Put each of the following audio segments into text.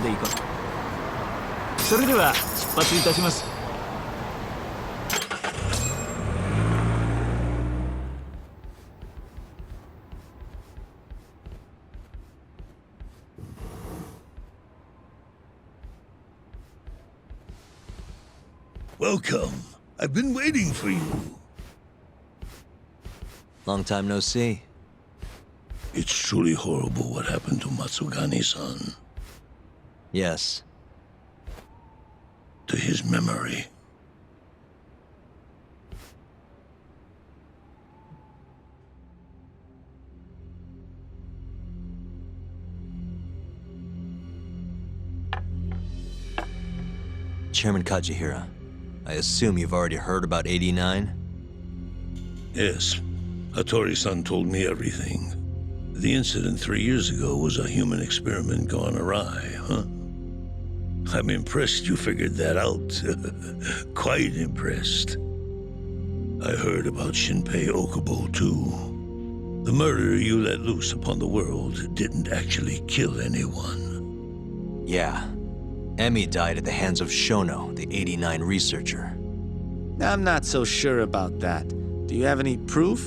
でいこう。それでは出発いたします。Welcome. I've been waiting for you. Long time no see. It's truly horrible what happened to Matsugani-san. Yes. To his memory. Chairman Kajihira, I assume you've already heard about 89? Yes. Hattori-san told me everything. The incident 3 years ago was a human experiment gone awry, huh? I'm impressed you figured that out. Quite impressed. I heard about Shinpei Okubo, too. The murder you let loose upon the world didn't actually kill anyone. Yeah. Emmy died at the hands of Shono, the 89 researcher. I'm not so sure about that. Do you have any proof?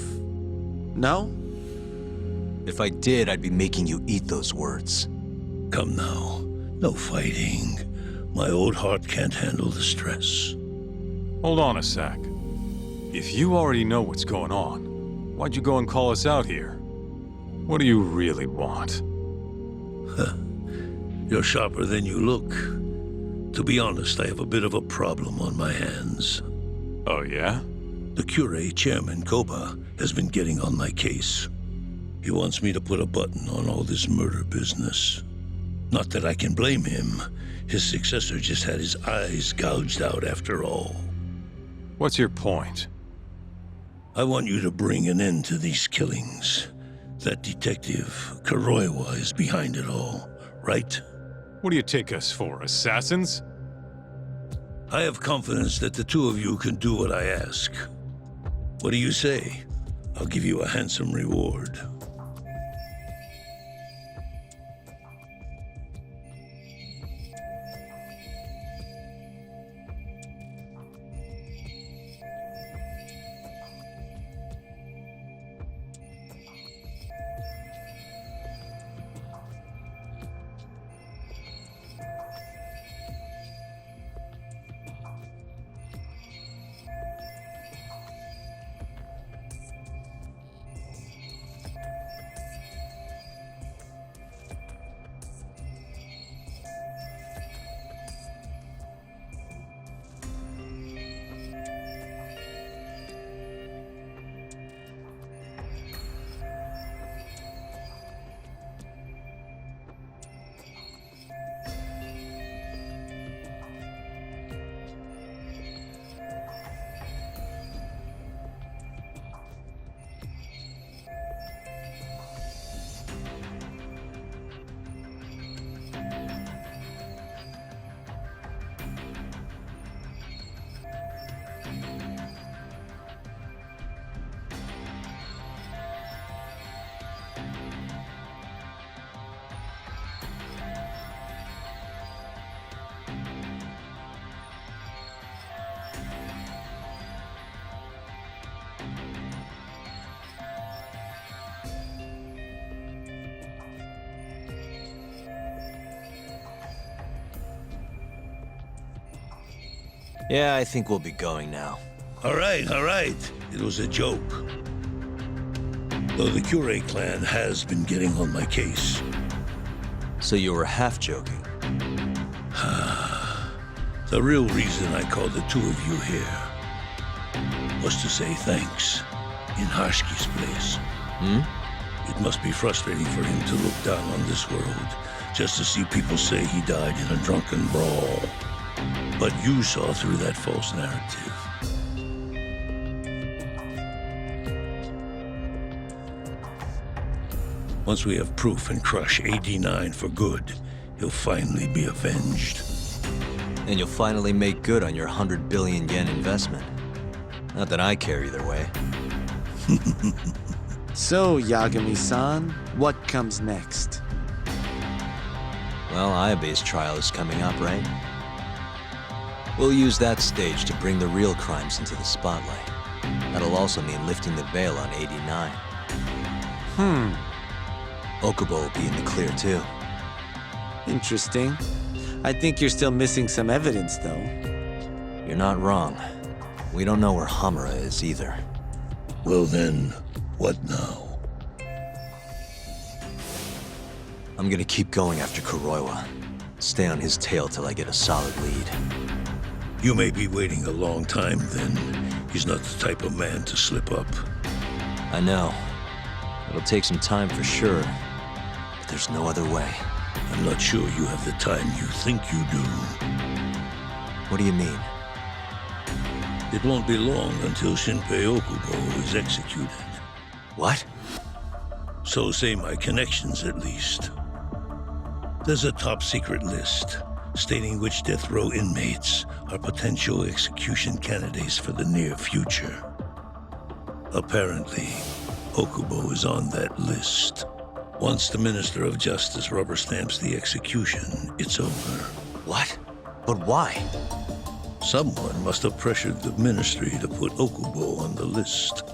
No? If I did, I'd be making you eat those words. Come now. No fighting. My old heart can't handle the stress. Hold on a sec. If you already know what's going on, why'd you go and call us out here? What do you really want? You're sharper than you look. To be honest, I have a bit of a problem on my hands. Oh, yeah? The Cure, Chairman Koba, has been getting on my case. He wants me to put a button on all this murder business. Not that I can blame him. His successor just had his eyes gouged out after all. What's your point? I want you to bring an end to these killings. That detective, Kuroiwa, is behind it all, right? What do you take us for, assassins? I have confidence that the two of you can do what I ask. What do you say? I'll give you a handsome reward. Yeah, I think we'll be going now. All right. It was a joke. Though the Cure clan has been getting on my case. So you were half joking. The real reason I called the two of you here was to say thanks in Harshi's place. It must be frustrating for him to look down on this world just to see people say he died in a drunken brawl. But you saw through that false narrative. Once we have proof and crush AD9 for good, he'll finally be avenged. And you'll finally make good on your 100 billion yen investment. Not that I care either way. So, Yagami-san, what comes next? Well, Ayabe's trial is coming up, right? We'll use that stage to bring the real crimes into the spotlight. That'll also mean lifting the veil on 89. Okubo will be in the clear, too. Interesting. I think you're still missing some evidence, though. You're not wrong. We don't know where Hamura is, either. Well then, what now? I'm gonna keep going after Kuroiwa. Stay on his tail till I get a solid lead. You may be waiting a long time then. He's not the type of man to slip up. I know. It'll take some time for sure, but there's no other way. I'm not sure you have the time you think you do. What do you mean? It won't be long until Shinpei Okubo is executed. What? So say my connections, at least. There's a top-secret list stating which death row inmates are potential execution candidates for the near future. Apparently, Okubo is on that list. Once the Minister of Justice rubber stamps the execution, it's over. What? But why? Someone must have pressured the Ministry to put Okubo on the list.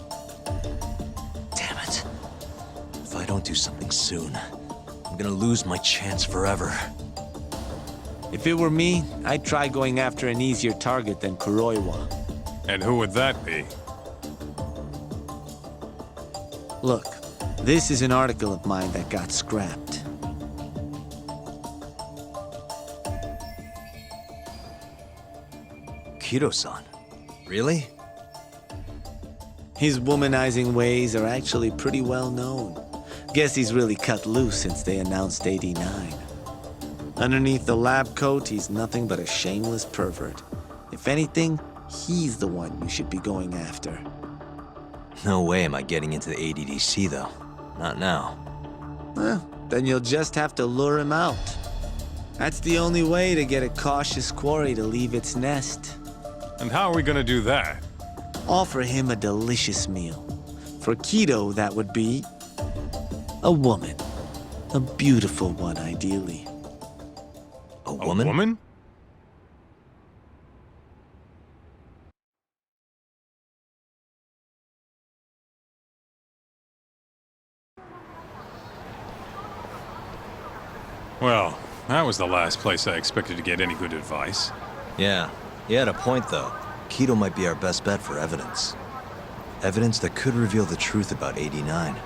Damn it. If I don't do something soon, I'm gonna lose my chance forever. If it were me, I'd try going after an easier target than Kuroiwa. And who would that be? Look, this is an article of mine that got scrapped. Kido-san? Really? His womanizing ways are actually pretty well known. Guess he's really cut loose since they announced 89. Underneath the lab coat, he's nothing but a shameless pervert. If anything, he's the one you should be going after. No way am I getting into the ADDC, though. Not now. Then you'll just have to lure him out. That's the only way to get a cautious quarry to leave its nest. And how are we gonna do that? Offer him a delicious meal. For Kido, that would be a woman. A beautiful one, ideally. A woman? A woman? Well, that was the last place I expected to get any good advice. Yeah, he had a point, though. Kido might be our best bet for evidence. Evidence that could reveal the truth about 89.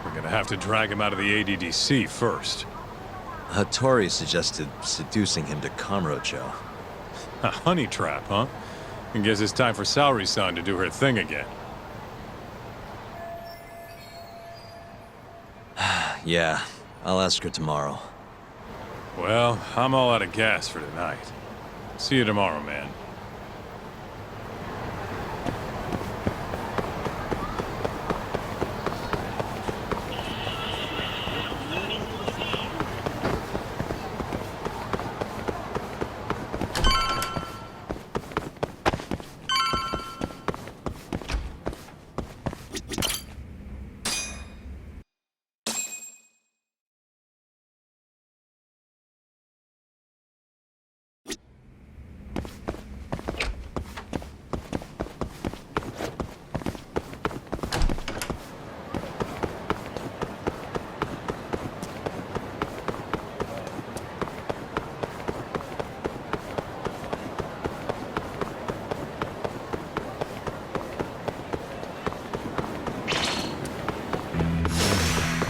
We're gonna have to drag him out of the ADDC first. Hattori suggested seducing him to Kamurocho. A honey trap, huh? I guess it's time for Saori-san to do her thing again. Yeah, I'll ask her tomorrow. Well, I'm all out of gas for tonight. See you tomorrow, man.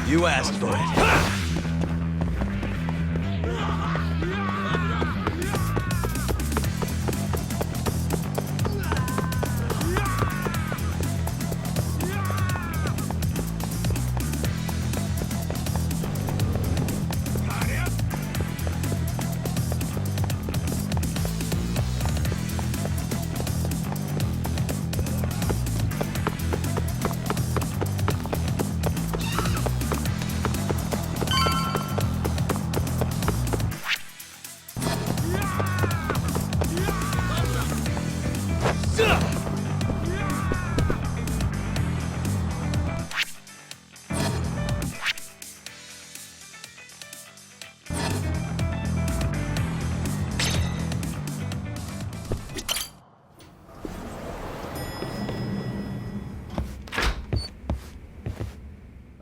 You asked for it.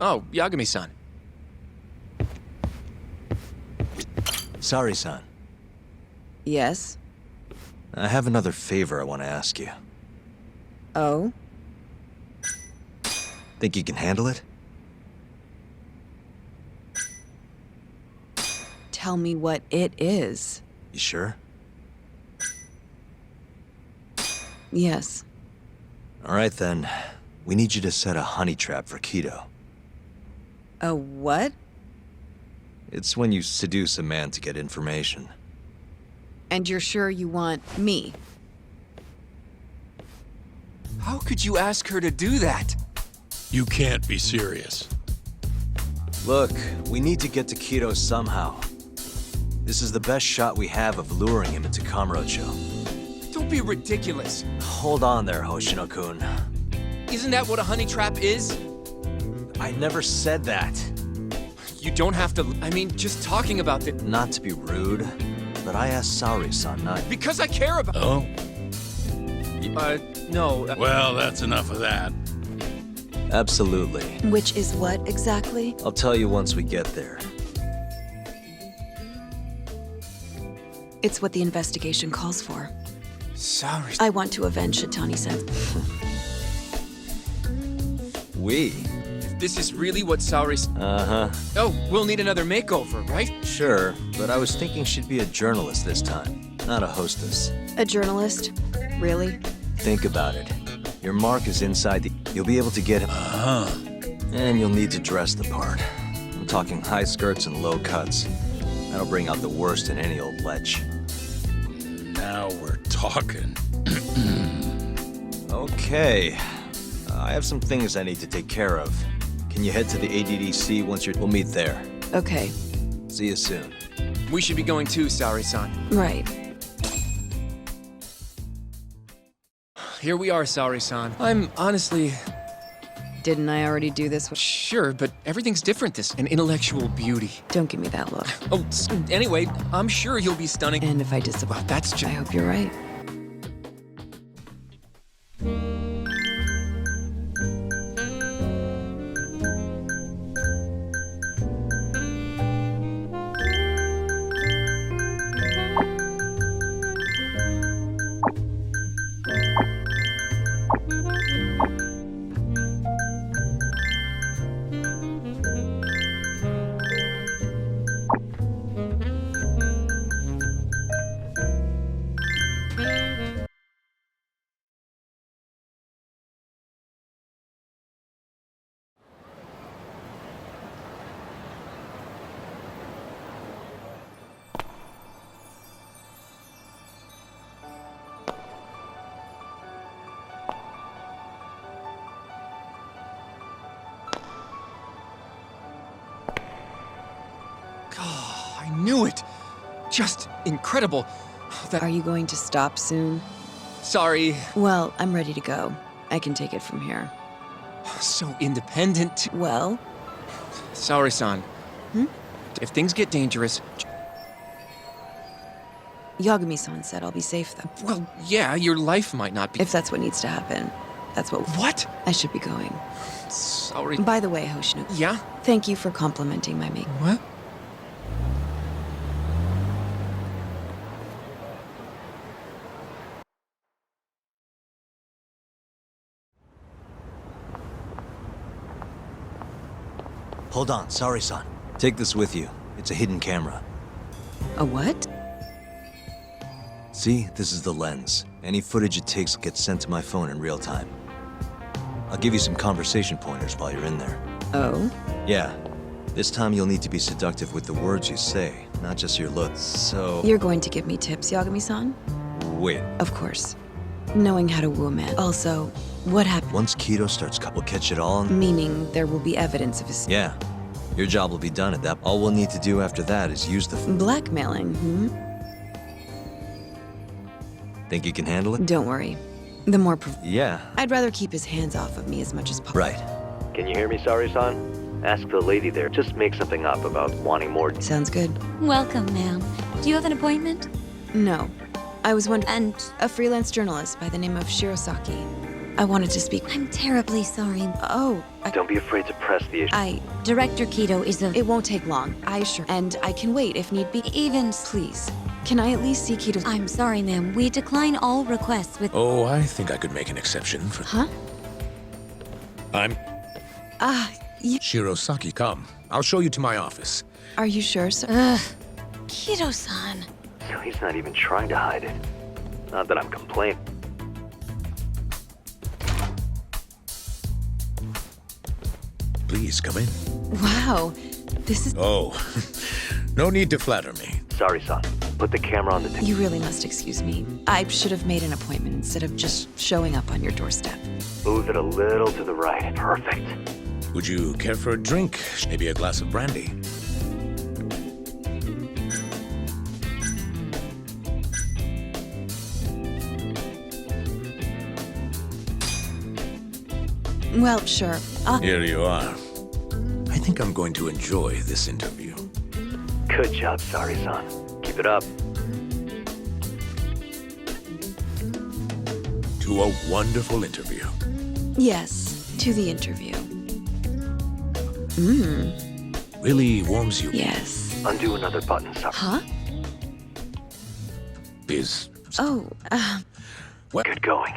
Oh, Yagami-san. Sorry, son. Yes? I have another favor I want to ask you. Oh? Think you can handle it? Tell me what it is. You sure? Yes. All right, then. We need you to set a honey trap for Kido. A what? It's when you seduce a man to get information. And you're sure you want me? How could you ask her to do that? You can't be serious. Look, we need to get to Kido somehow. This is the best shot we have of luring him into Kamurocho. Don't be ridiculous. Hold on there, Hoshino-kun. Isn't that what a honey trap is? I never said that. You don't have to. I mean, just talking about it. Not to be rude, but I asked Saori-san not... Because I care about. Oh? No. Well, that's enough of that. Absolutely. Which is what exactly? I'll tell you once we get there. It's what the investigation calls for. Sorry. I want to avenge Shitani-san. We? If this is really what Saori's. Uh-huh. Oh, we'll need another makeover, right? Sure, but I was thinking she'd be a journalist this time, not a hostess. A journalist? Really? Think about it. Your mark is inside the... You'll be able to get him... And you'll need to dress the part. I'm talking high skirts and low cuts. That'll bring out the worst in any old lech. Now we're talking. Okay. I have some things I need to take care of. Can you head to the ADDC once you're... We'll meet there. Okay. See you soon. We should be going too, Saori-san. Right. Here we are, Saori-san. I'm honestly... Didn't I already do this? Sure, but everything's different. This an intellectual beauty. Don't give me that look. Oh, anyway, I'm sure you'll be stunning. And if I disappoint, Well, that's I just... hope you're right. I knew it. Just incredible. Are you going to stop soon? Sorry. Well, I'm ready to go. I can take it from here. So independent. Well? Saori-san. If things get dangerous... Yagami-san said I'll be safe, though. Well, yeah, your life might not be... If that's what needs to happen, that's what... What? I should be going. Sorry. By the way, Hoshino, Yeah? thank you for complimenting my makeup. What? Hold on, Saori-san. Take this with you. It's a hidden camera. A what? See, this is the lens. Any footage it takes gets sent to my phone in real time. I'll give you some conversation pointers while you're in there. Oh? Yeah. This time you'll need to be seductive with the words you say, not just your looks. So... You're going to give me tips, Yagami-san? Wait. Of course. Knowing how to woo a man. Also, what happened? Once Kido starts, we'll catch it all and... Meaning there will be evidence of his... Yeah. Your job will be done at that. All we'll need to do after that is use the... Blackmailing, Think you can handle it? Don't worry. The more... Yeah. I'd rather keep his hands off of me as much as possible. Right. Can you hear me, Saori-san? Ask the lady there. Just make something up about wanting more. Sounds good. Welcome, ma'am. Do you have an appointment? No. I was wondering... And A freelance journalist by the name of Shirosaki. I wanted to speak. I'm terribly sorry. Oh, Don't be afraid to press the issue. Director Keto is a... It won't take long. I assure. And I can wait if need be. Even... Please, can I at least see Kito's... I'm sorry, ma'am. We decline all requests with... Oh, I think I could make an exception for... Huh? I'm Shirosaki. Come. I'll show you to my office. Are you sure, sir? Keto-san. So he's not even trying to hide it. Not that I'm complaining. Please, come in. Wow, this is... Oh, no need to flatter me. Sorry, son. Put the camera on the table. You really must excuse me. I should have made an appointment instead of just showing up on your doorstep. Move it a little to the right. Perfect. Would you care for a drink? Maybe a glass of brandy? Well, sure. Here you are. I think I'm going to enjoy this interview. Good job, Sari-san. Keep it up. To a wonderful interview. Yes, to the interview. Really warms you. Yes. Undo another button, Sari. Huh? Is... Oh, Good going.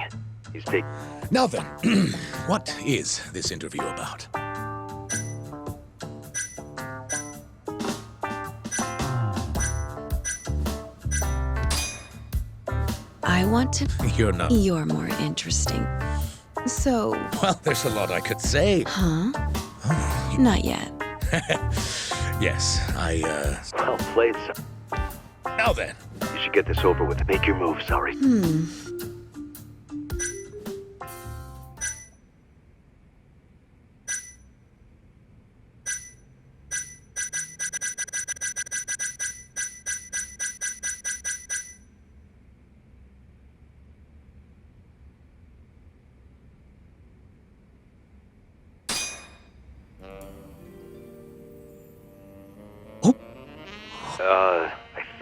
He's taking... Now then, what is this interview about? I want to... You're not... You're more interesting. So, Well, there's a lot I could say. huh? Not yet. Yes, Well played, sir. Now then. You should get this over with. Make your move, Sari.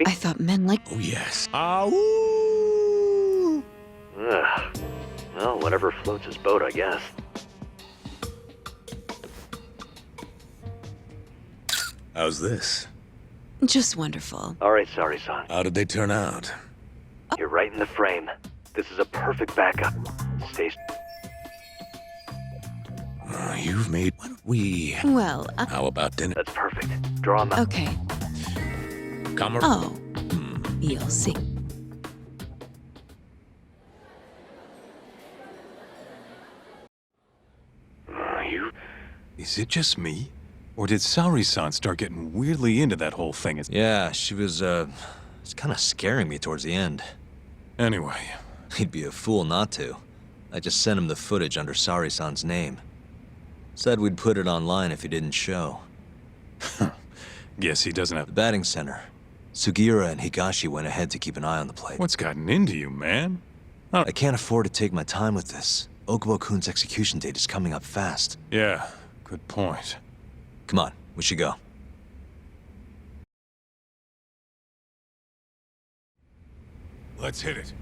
I thought men like... Oh, yes. Ow! Ugh. Well, whatever floats his boat, I guess. How's this? Just wonderful. All right, Sari-san. How did they turn out? You're right in the frame. This is a perfect backup. Stay... You've made... Why don't we... Well, How about dinner? That's perfect. Draw him out. okay. Come Oh, you'll see. You... Is it just me? Or did Saori-san start getting weirdly into that whole thing? Yeah, she was, it's kind of scaring me towards the end. Anyway, He'd be a fool not to. I just sent him the footage under Sari-san's name. Said we'd put it online if he didn't show. guess he doesn't The have... batting center. Sugiura and Higashi went ahead to keep an eye on the plate. What's gotten into you, man? I can't afford to take my time with this. Okubo-kun's execution date is coming up fast. Yeah, good point. Come on, we should go. Let's hit it.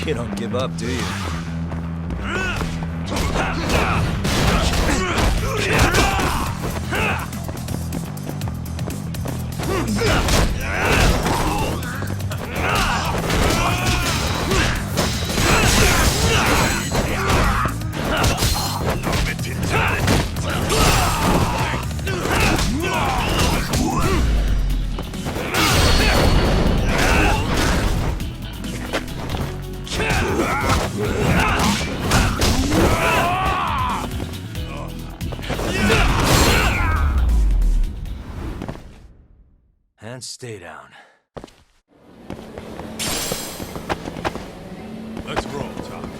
You don't give up, do you? and stay down. Let's roll, Tom.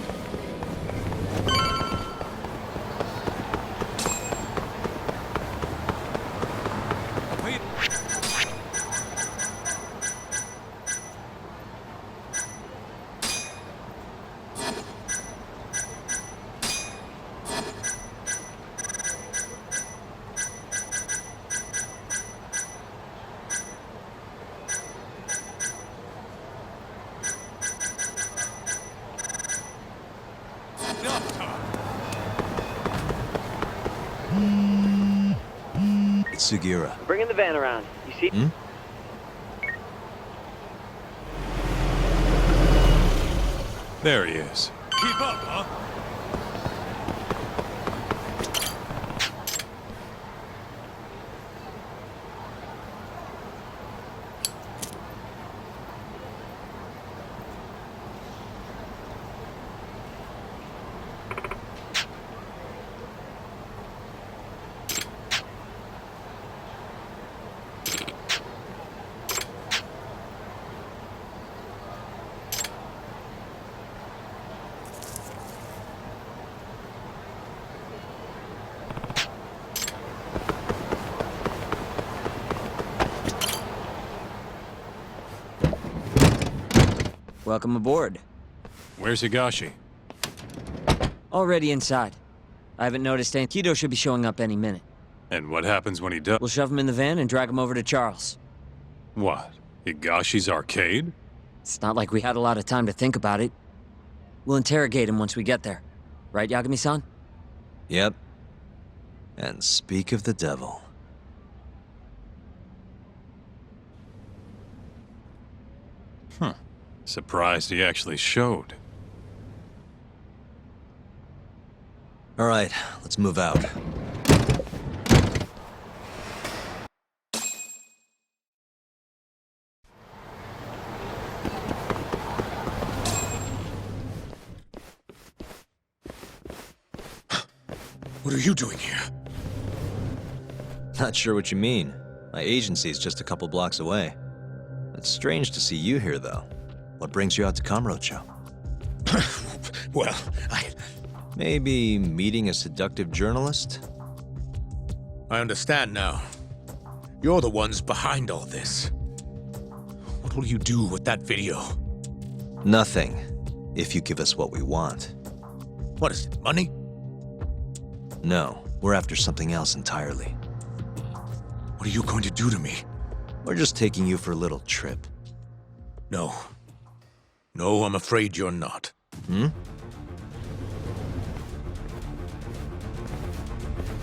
Wait. It's Sugira. Bringing the van around. You see? There he is. Keep up, huh? Welcome aboard. Where's Higashi? Already inside. I haven't noticed any. Kido should be showing up any minute. And what happens when he does? We'll shove him in the van and drag him over to Charles. What? Higashi's arcade? It's not like we had a lot of time to think about it. We'll interrogate him once we get there. Right, Yagami-san? Yep. And speak of the devil. Surprised he actually showed. All right, let's move out. What are you doing here? Not sure what you mean. My agency's just a couple blocks away. It's strange to see you here, though. What brings you out to Kamurocho? Well, Maybe meeting a seductive journalist? I understand now. You're the ones behind all this. What will you do with that video? Nothing, if you give us what we want. What is it, money? No, we're after something else entirely. What are you going to do to me? We're just taking you for a little trip. No. No, I'm afraid you're not.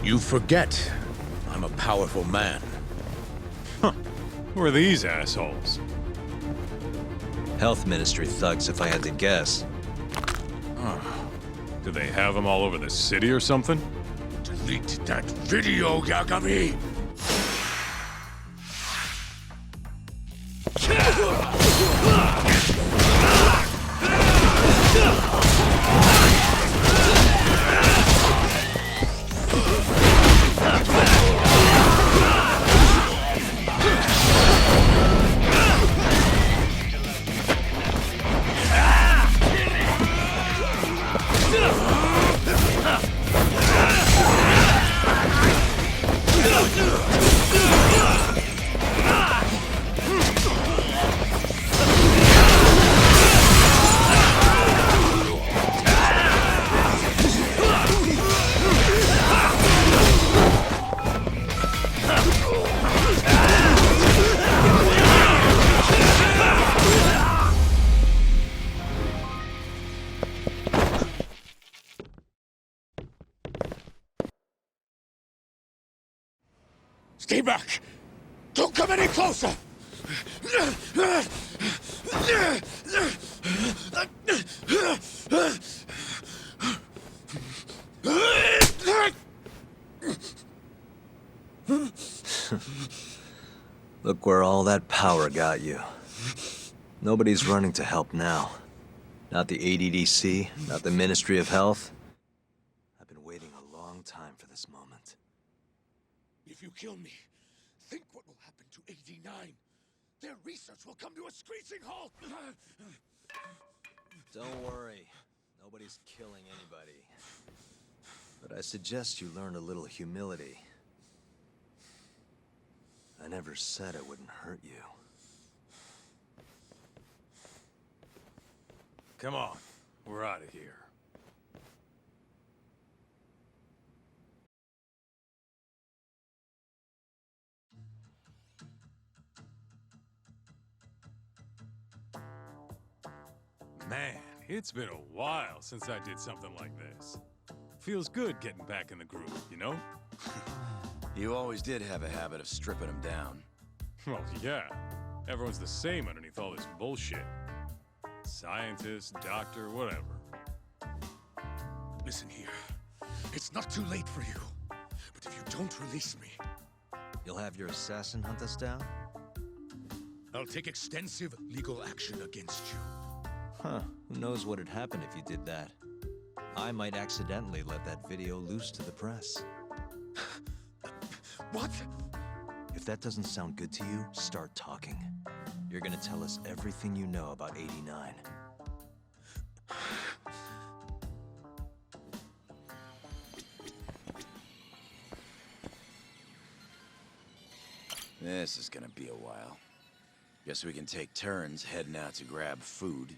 You forget I'm a powerful man. Who are these assholes? Health Ministry thugs, if I had to guess. Do they have them all over the city or something? Delete that video, Yagami! Stay back! Don't come any closer! Look where all that power got you. Nobody's running to help now. Not the ADDC, not the Ministry of Health. I've been waiting a long time for this moment. If you kill me, think what will happen to 89. their research will come to a screeching halt! Don't worry. Nobody's killing anybody. But I suggest you learn a little humility. I never said I wouldn't hurt you. Come on, we're out of here. Man, it's been a while since I did something like this. Feels good getting back in the groove, you know? You always did have a habit of stripping them down. Well, yeah. Everyone's the same underneath all this bullshit. Scientist, doctor, whatever. Listen here. It's not too late for you. But if you don't release me, You'll have your assassin hunt us down? I'll take extensive legal action against you. Huh. Who knows what'd happen if you did that? I might accidentally let that video loose to the press. What? If that doesn't sound good to you, start talking. You're gonna tell us everything you know about 89. This is gonna be a while. Guess we can take turns heading out to grab food.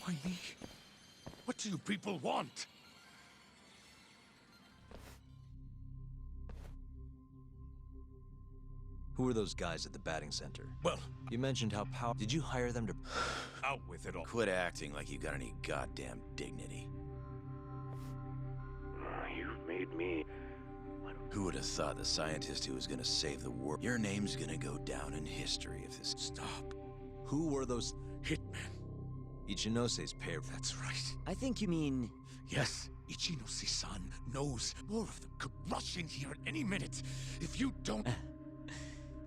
Why me? What do you people want? Who are those guys at the batting center? Well, You mentioned how powerful. Did you hire them to... Out with it all. Quit acting like you got any goddamn dignity. You've made me... Who would have thought the scientist who was gonna save the world? Your name's gonna go down in history if this... Stop. Who were those... Hitmen. Ichinose's pair? That's right. I think you mean... Yes, Ichinose-san knows more of them could rush in here at any minute. If you don't...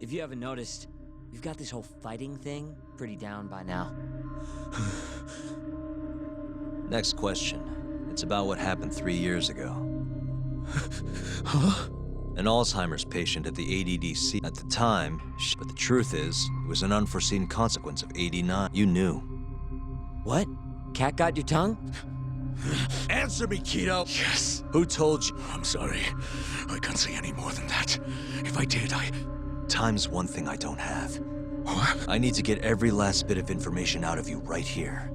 If you haven't noticed, we've got this whole fighting thing pretty down by now. Next question. It's about what happened 3 years ago. Huh? An Alzheimer's patient at the ADDC. At the time, but the truth is, it was an unforeseen consequence of 89. You knew. What? Cat got your tongue? Answer me, Kido! Yes. Who told you? I'm sorry. I can't say any more than that. If I did, Time's one thing I don't have. What? I need to get every last bit of information out of you right here.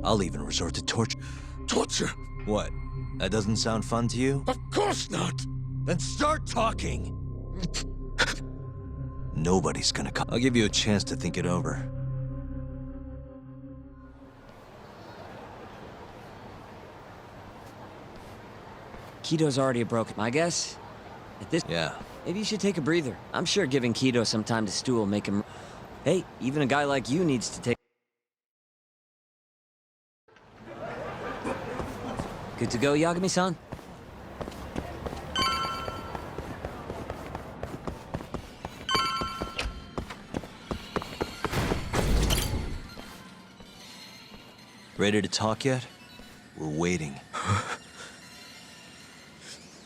I'll even resort to torture. Torture? What? That doesn't sound fun to you? Of course not! Then start talking! Nobody's gonna come. I'll give you a chance to think it over. Keto's already broken. My guess? At this... Yeah, Maybe you should take a breather. I'm sure giving Kido some time to stew will make him... Hey, even a guy like you needs to take... Good to go, Yagami-san? Ready to talk yet? We're waiting.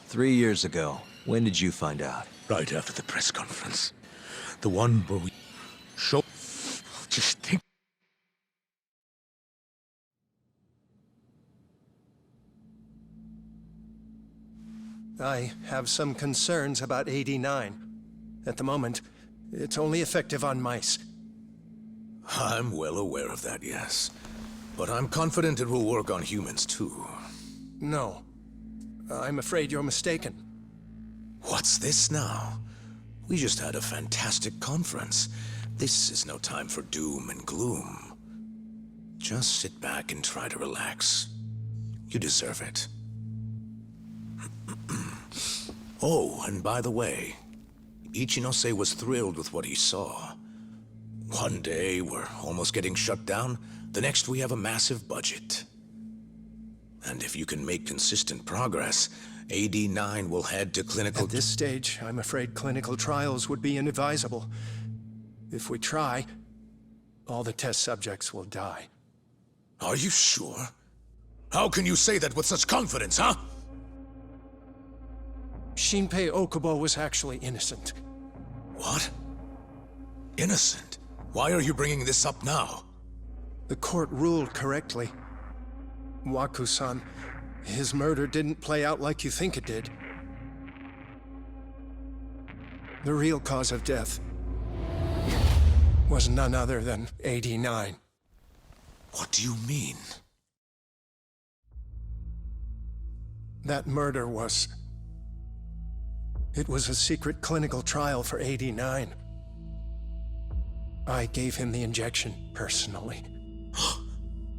3 years ago, when did you find out? Right after the press conference. The one where we show... Just think... I have some concerns about 89. At the moment, it's only effective on mice. I'm well aware of that, yes. But I'm confident it will work on humans, too. No. I'm afraid you're mistaken. What's this now? We just had a fantastic conference. This is no time for doom and gloom. Just sit back and try to relax. You deserve it. Oh, and by the way, Ichinose was thrilled with what he saw. One day, we're almost getting shut down. The next, we have a massive budget. And if you can make consistent progress, AD9 will head to clinical... At this stage, I'm afraid clinical trials would be inadvisable. If we try, all the test subjects will die. Are you sure? How can you say that with such confidence, huh? Shinpei Okubo was actually innocent. What? Innocent? Why are you bringing this up now? The court ruled correctly. Waku-san, his murder didn't play out like you think it did. The real cause of death was none other than AD9. What do you mean? That murder was... It was a secret clinical trial for AD9. I gave him the injection, personally.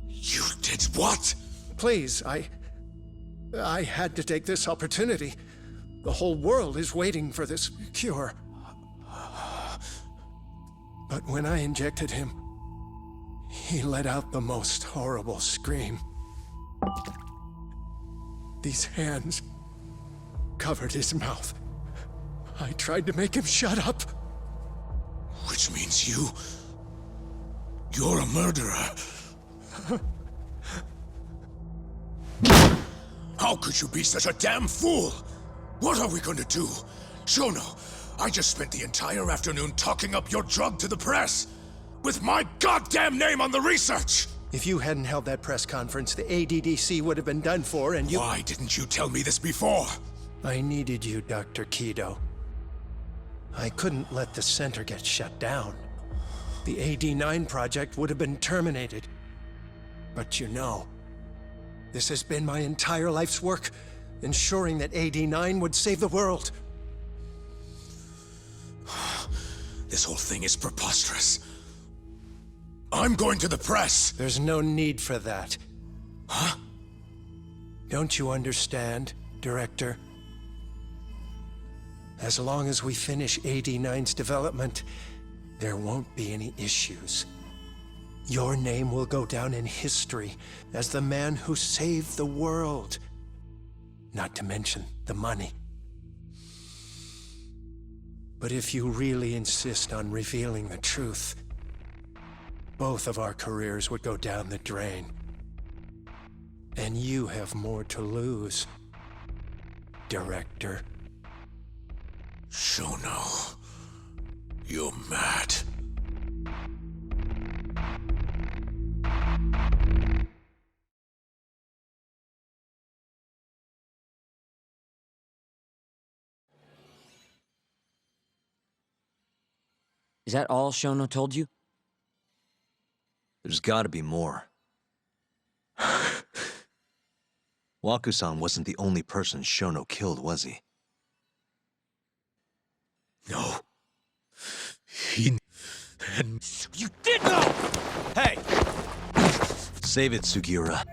You did what? Please, I had to take this opportunity. The whole world is waiting for this cure. But when I injected him, he let out the most horrible scream. These hands covered his mouth. I tried to make him shut up. Which means you're a murderer. How could you be such a damn fool? What are we gonna do? Shono, I just spent the entire afternoon talking up your drug to the press, with my goddamn name on the research! If you hadn't held that press conference, the ADDC would have been done for, and you— Why didn't you tell me this before? I needed you, Dr. Kido. I couldn't let the center get shut down. The AD9 project would have been terminated. But you know, this has been my entire life's work, ensuring that AD9 would save the world. This whole thing is preposterous. I'm going to the press! There's no need for that. Huh? Don't you understand, Director? As long as we finish AD9's development, there won't be any issues. Your name will go down in history as the man who saved the world. Not to mention the money. But if you really insist on revealing the truth, both of our careers would go down the drain. And you have more to lose, Director. Shono, you're mad. Is that all Shono told you? There's gotta be more. Waku-san wasn't the only person Shono killed, was he? No. He... You did know! Hey! Save it, Sugiura.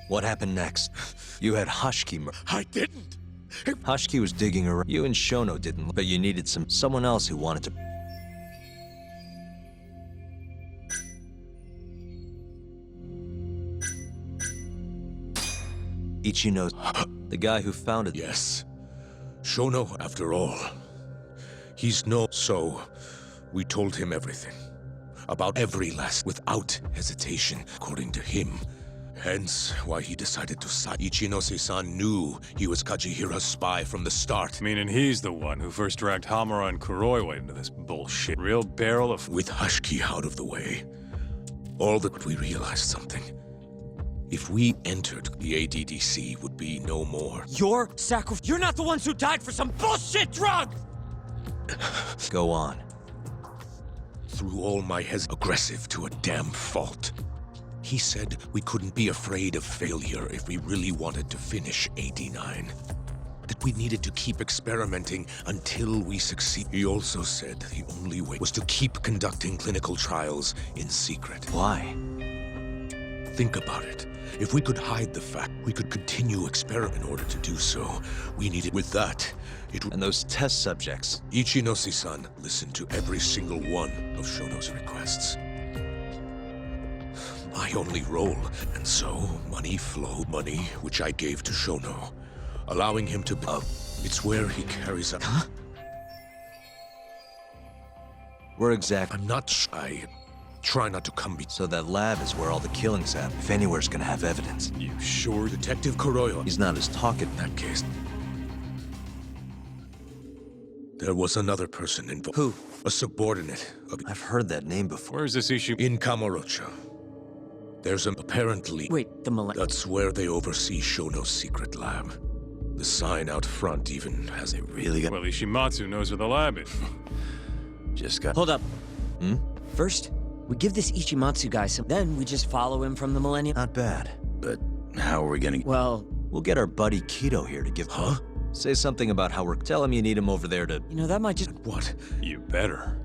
What happened next? You had Hashiki I didn't! Hashiki was digging around. You and Shono didn't, but you needed someone else who wanted to. Ichino's the guy who founded. Yes. Shono, after all. He's no... So, we told him everything. About every last, without hesitation, according to him. Hence, why he decided to side. Ichinose-san knew he was Kajihira's spy from the start. Meaning he's the one who first dragged Hamura and Kuroiwa into this bullshit. Real barrel of... With Hashiki out of the way, all that we realized something. If we entered, the ADDC would be no more. Your sacrifice. You're not the ones who died for some bullshit drug! Go on. Through all my aggressive to a damn fault. He said we couldn't be afraid of failure if we really wanted to finish AD9. That we needed to keep experimenting until we succeed. He also said the only way was to keep conducting clinical trials in secret. Why? Think about it. If we could hide the fact, we could continue experiment. In order to do so, we needed... With that, it... And those test subjects. Ichinose-san listened to every single one of Shono's requests. My only role, and so money flowed. Money which I gave to Shono, allowing him to... it's where he carries out... Huh? Where exactly? I'm not I try not to come... So that lab is where all the killings happen. If anywhere's gonna have evidence. You sure? Detective Kuroiwa. He's not as talkative in that case. There was another person involved. Who? A subordinate of... I've heard that name before. Where's this issue? In Kamurocho. There's an apparently... Wait, the That's where they oversee Shono's secret lab. The sign out front even has a really... Well, Ishimatsu knows where the lab is. Just got... Hold up. First, we give this Ichimatsu guy some... Then we just follow him from the Millennium... Not bad. But how are we gonna... Well... We'll get our buddy Kido here to give... Huh? Say something about how we're... Tell him you need him over there to... You know, that might just... What? You better.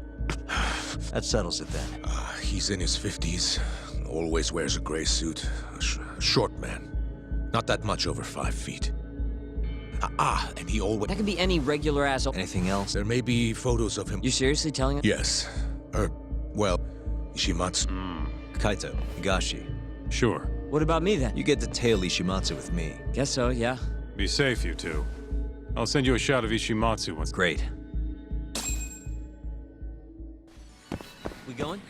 That settles it then. He's in his 50s. Always wears a gray suit. A short man. Not that much over 5 feet. And he always... That can be any regular asshole. Anything else? There may be photos of him... You seriously telling us? Yes. Well, Ishimatsu. Kaito, Higashi. Sure. What about me then? You get to tail Ishimatsu with me. Guess so, yeah. Be safe, you two. I'll send you a shot of Ishimatsu once... Great. We going?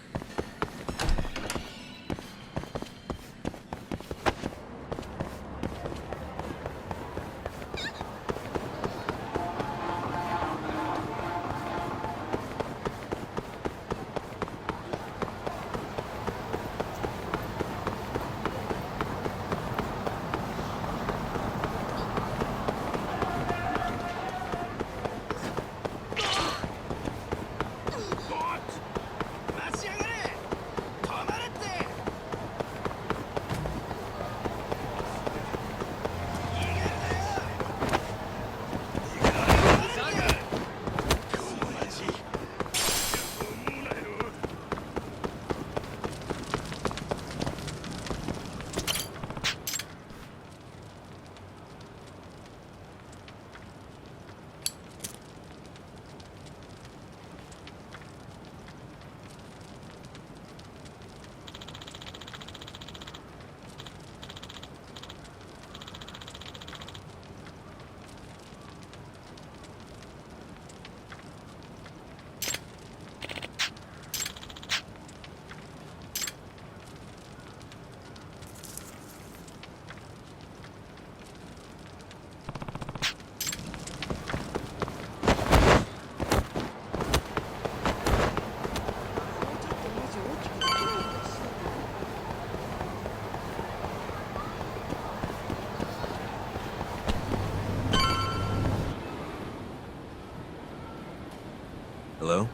Hello?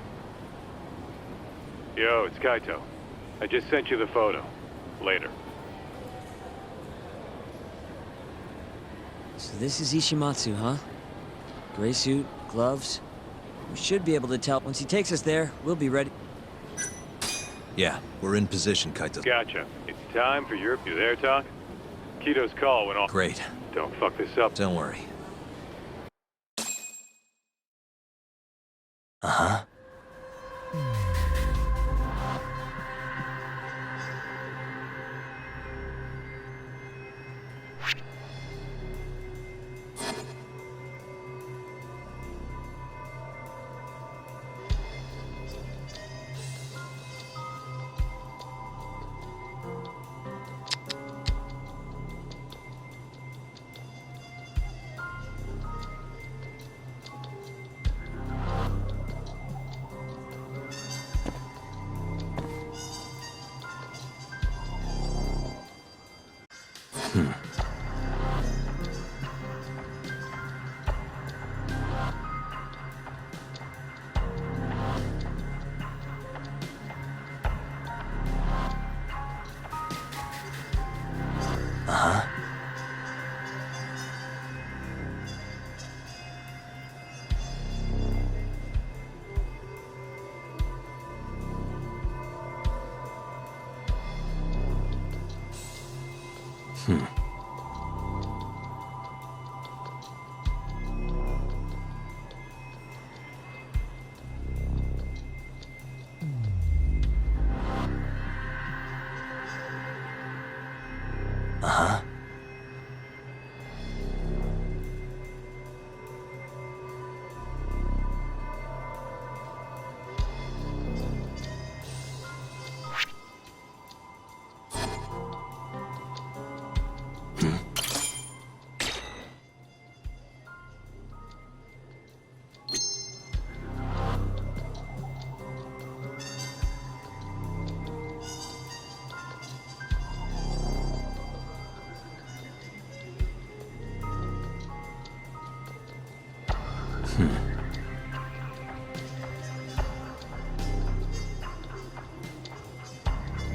Yo, it's Kaito. I just sent you the photo. Later. So this is Ishimatsu, huh? Gray suit, gloves. We should be able to tell. Once he takes us there, we'll be ready. Yeah, we're in position, Kaito. Gotcha. It's time for your... You there, Talk? Kido's call went off. Great. Don't fuck this up. Don't worry. Uh-huh. Uh-huh. Uh-huh.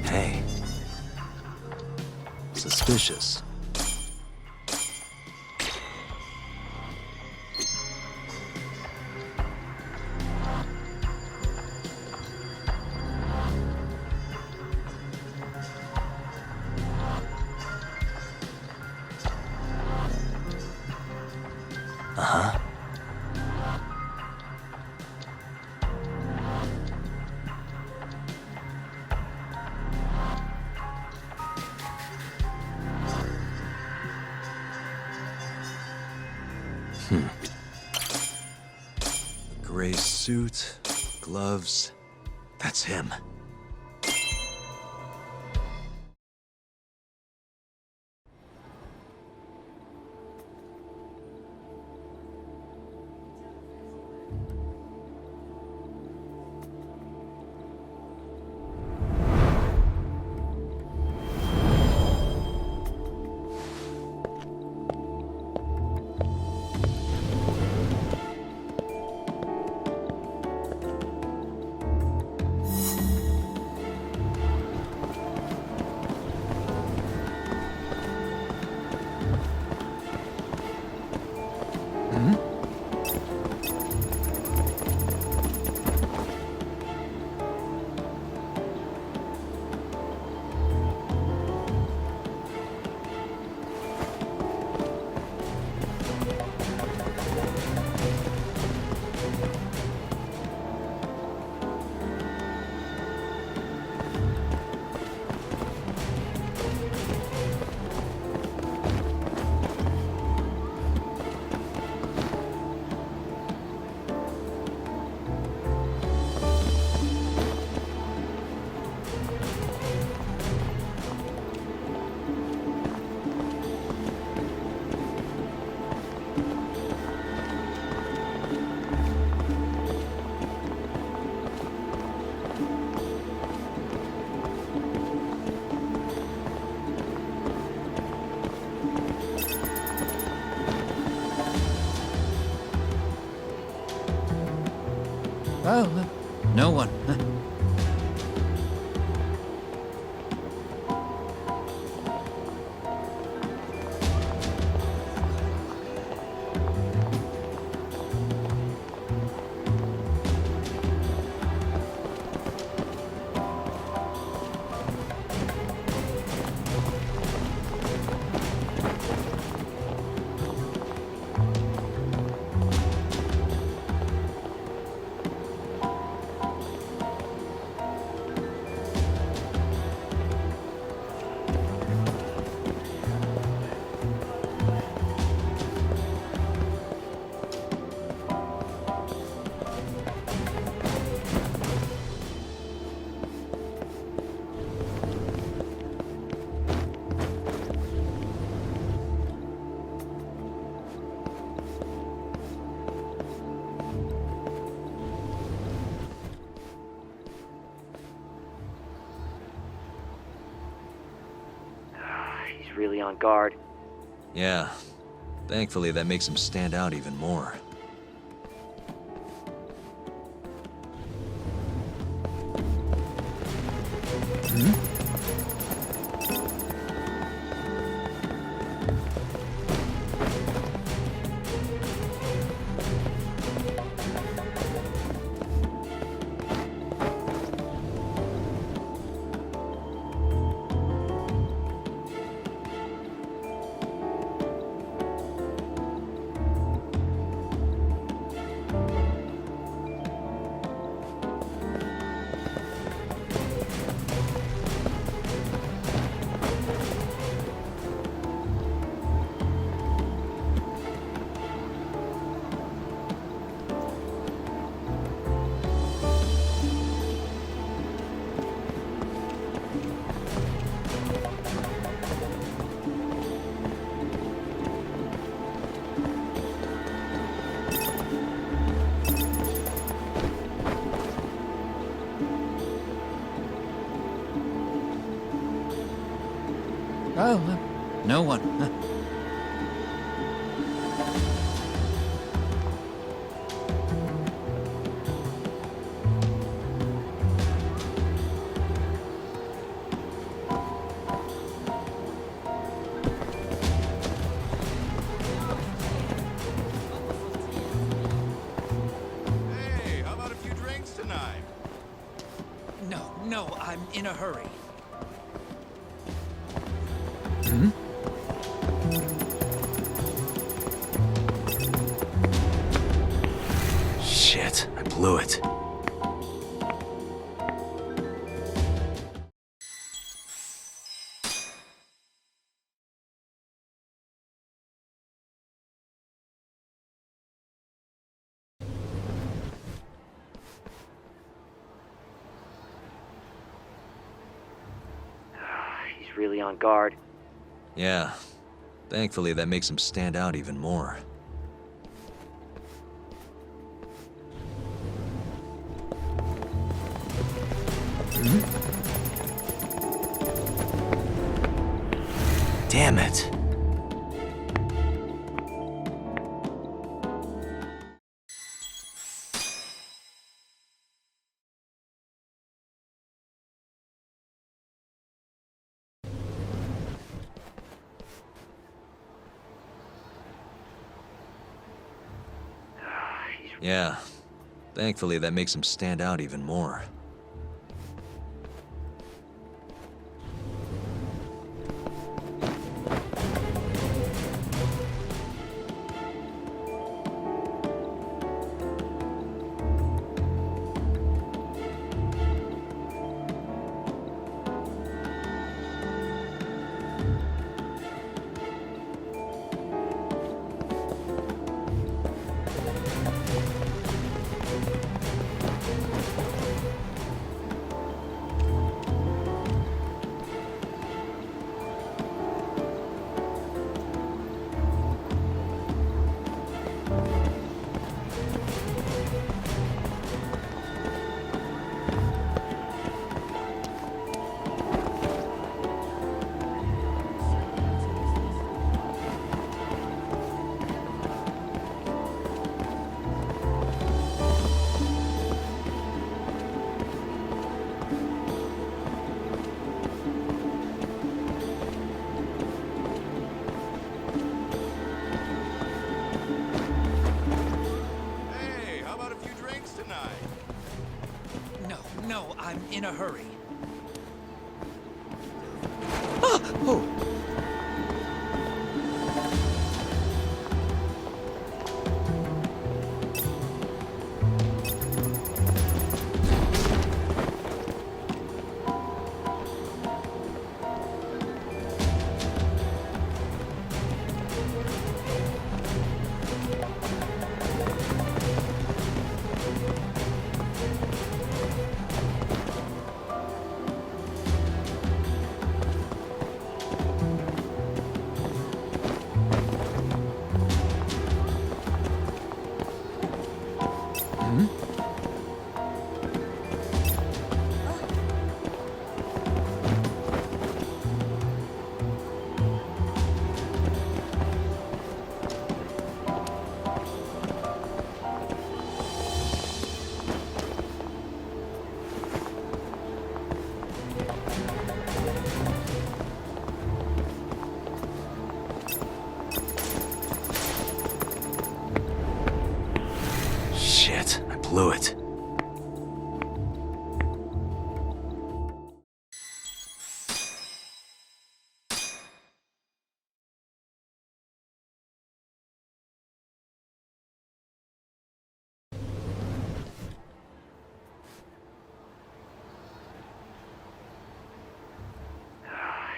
Hey. Suspicious. Uh-huh. Gray suit, gloves. That's him. Oh, no one. really on guard. Yeah. Thankfully, that makes him stand out even more. Oh, no one. Hey, how about a few drinks tonight? No, I'm in a hurry. Shit, I blew it. He's really on guard. Yeah. Thankfully, that makes him stand out even more. Damn it. Yeah. Thankfully, that makes him stand out even more. Hey, how about a few drinks tonight? No, I'm in a hurry. blew it.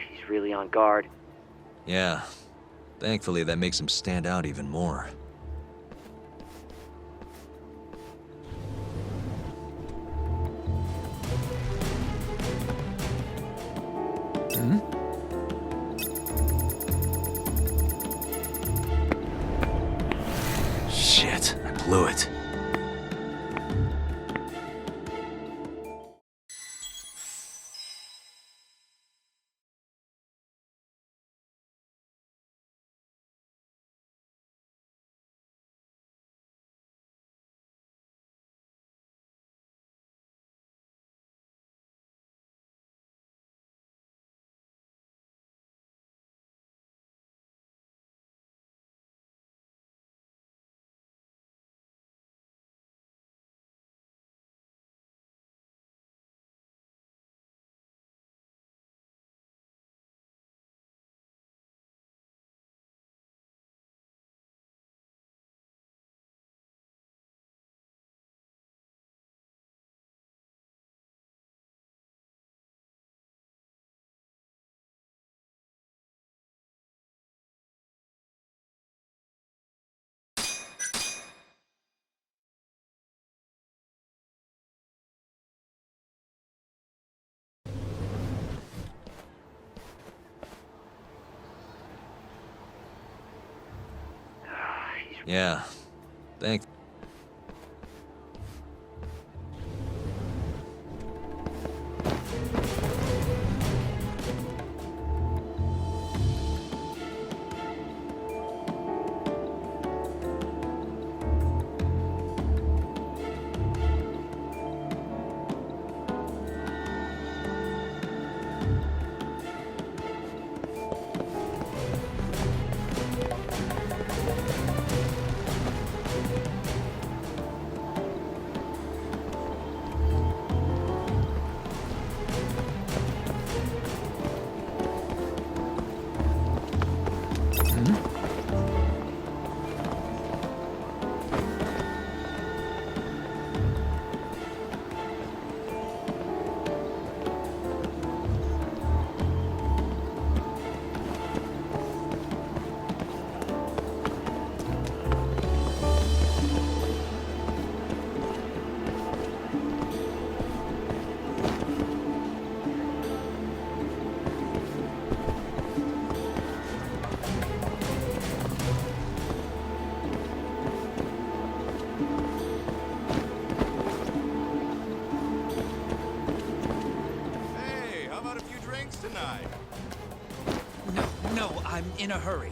He's really on guard. Yeah. Thankfully, that makes him stand out even more. Shit, I blew it. Yeah. Thanks. No, I'm in a hurry.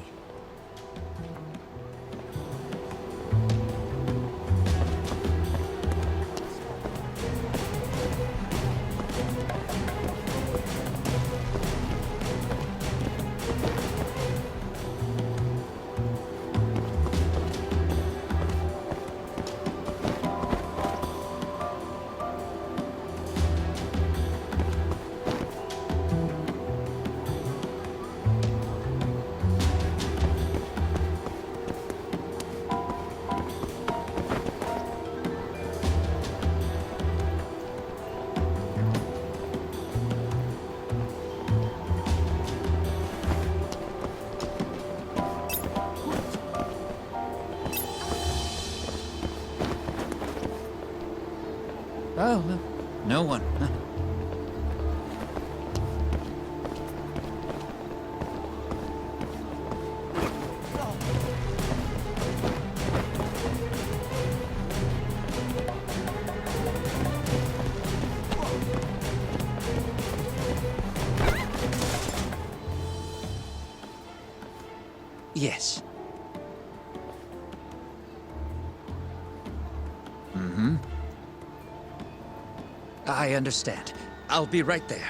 Oh, no one. Yes. I understand. I'll be right there.